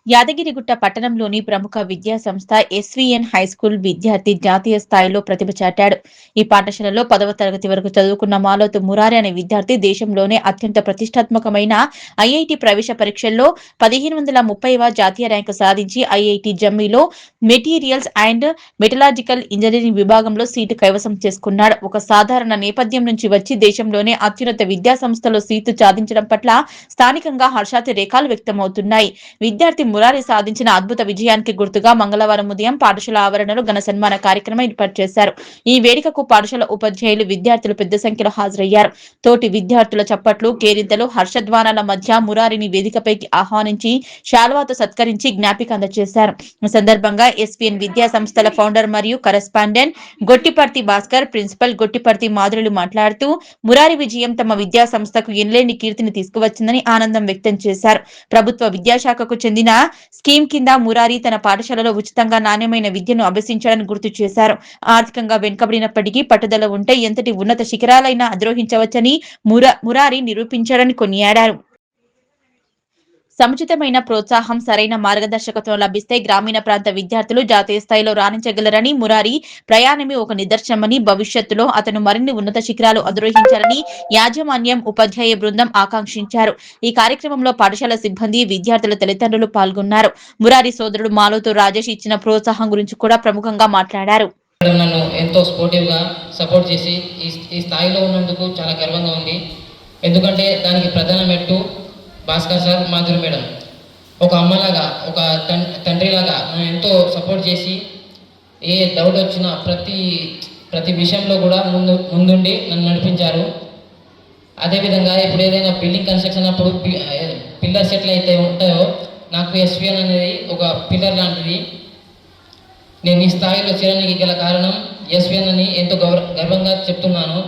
యాదగిరిగుట్ట పట్టణంలోని ప్రముఖ విద్యా సంస్థ ఎస్వీఎన్ హైస్కూల్ విద్యార్థి జాతీయ స్థాయిలో ప్రతిభ చాటాడు. ఈ పాఠశాలలో 10వ తరగతి వరకు చదువుకున్న మాలోతు మురారి అనే విద్యార్థి దేశంలోనే అత్యంత ప్రతిష్టాత్మకమైన ఐఐటి ప్రవేశ పరీక్షల్లో 1530వ జాతీయ ర్యాంకు సాధించి ఐఐటి జమ్మీలో మెటీరియల్స్ అండ్ మెటలాజికల్ ఇంజనీరింగ్ విభాగంలో సీటు కైవసం చేసుకున్నాడు. ఒక సాధారణ నేపథ్యం నుంచి వచ్చి దేశంలోనే అత్యున్నత విద్యా సంస్థలో సీటు సాధించడం పట్ల స్థానికంగా హర్షాతిరేకాలు వ్యక్తమవుతున్నాయి. విద్యార్థి మురారి సాధించిన అద్భుత విజయానికి గుర్తుగా మంగళవారం ఉదయం పాఠశాల ఆవరణలో ఘన సన్మాన కార్యక్రమం ఏర్పాటు చేశారు. ఈ వేడుకకు పాఠశాల ఉపాధ్యాయులు, విద్యార్థులు పెద్ద సంఖ్యలో హాజరయ్యారు. తోటి విద్యార్థుల చప్పట్లు, కేరింతలు, హర్షధ్వానాల మధ్య మురారిని వేదికపైకి ఆహ్వానించి శాల్వాతో సత్కరించి జ్ఞాపిక అందజేశారు. ఈ సందర్భంగా ఎస్వీఎన్ విద్యా సంస్థల ఫౌండర్ మరియు కరెస్పాండెంట్ గొట్టిపర్తి భాస్కర్, ప్రిన్సిపల్ గొట్టిపర్తి మాధురులు మాట్లాడుతూ మురారి విజయం తమ విద్యా సంస్థకు ఎనలేని కీర్తిని తీసుకువచ్చిందని ఆనందం వ్యక్తం చేశారు. ప్రభుత్వ విద్యాశాఖకు చెందిన స్కీమ్ కింద మురారి తన పాఠశాలలో ఉచితంగా నాణ్యమైన విద్యను అభ్యసించాలని గుర్తు చేశారు. ఆర్థికంగా వెనుకబడినప్పటికీ పట్టుదల ఉంటే ఎంతటి ఉన్నత శిఖరాలైనా అధిరోహించవచ్చని మురారి నిరూపించారని కొనియాడారు. సముచితమైన ప్రోత్సాహం, సరైన మార్గదర్శకత్వం లభిస్తే గ్రామీణ ప్రాంత విద్యార్థులు జాతీయ స్థాయిలో రాణించగలరని, మురారి ప్రయాణమే ఒక నిదర్శనమని, భవిష్యత్తులో అతను మరిన్ని ఉన్నత శిఖరాలు అధిరోహించాలని యాజమాన్యం, ఉపాధ్యాయ బృందం ఆకాంక్షించారు. ఈ కార్యక్రమంలో పాఠశాల సిబ్బంది, విద్యార్థుల తల్లిదండ్రులు పాల్గొన్నారు. మురారి సోదరుడు మాలోతు రాజేష్ ఇచ్చిన ప్రోత్సాహం గురించి కూడా ప్రముఖంగా మాట్లాడారు. నన్ను ఎంతో స్పోర్టివ్గా సపోర్ట్ చేసి ఈ స్థాయిలో ఉన్నందుకు చాలా గర్వంగా ఉంది. ఎందుకంటే దానికి ప్రధాన మెట్టు భాస్కర్ సార్, మాధురి మేడం. ఒక అమ్మలాగా, ఒక తండ్రిలాగా నన్ను ఎంతో సపోర్ట్ చేసి ఏ డౌట్ వచ్చినా ప్రతి విషయంలో కూడా ముందుండి నన్ను నడిపించారు. అదేవిధంగా ఇప్పుడు ఏదైనా బిల్డింగ్ కన్స్ట్రక్షన్ అప్పుడు పిల్లర్స్ ఎట్లయితే ఉంటాయో నాకు ఎస్వీఎన్ అనేది ఒక పిల్లర్ లాంటిది. నేను ఈ స్థాయిలో చేరడానికి గల కారణం ఎస్వీఎన్ అని ఎంతో గర్వంగా చెప్తున్నాను.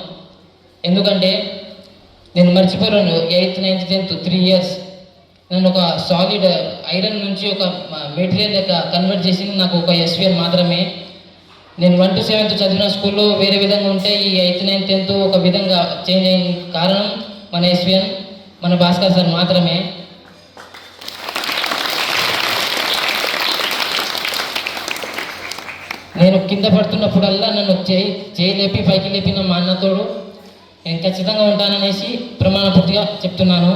ఎందుకంటే నేను మర్చిపోయాను 8th, 9th, 10th 3 years నన్ను ఒక సాలిడ్ ఐరన్ నుంచి ఒక మెటీరియల్ లెక్క కన్వర్ట్ చేసింది నాకు ఒక ఎస్వీఎన్ మాత్రమే. నేను 1 to 7th చదివిన స్కూల్లో వేరే విధంగా ఉంటే ఈ 8th, 9th, 10th ఒక విధంగా చేంజ్ అయిన కారణం మన ఎస్వీఎన్, మన భాస్కర్ సార్ మాత్రమే. నేను కింద పడుతున్నప్పుడల్లా నన్ను చేయి లేపి పైకి లేపిన మా అన్నతోడు నేను ఖచ్చితంగా ఉంటాననేసి ప్రమాణపూర్తిగా చెప్తున్నాను.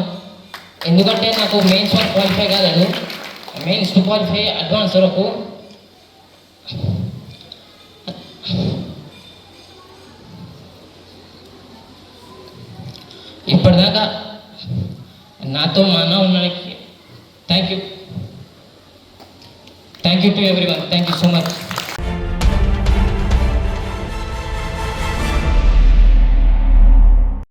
ఎందుకంటే నాకు మెయిన్స్ వరకు క్వాలిఫై కాలేదు, మెయిన్స్ టు క్వాలిఫై అడ్వాన్స్ వరకు. ఇప్పటిదాకా నాతో మా అన్న ఉన్నానికి thank you to everyone. Thank you so much.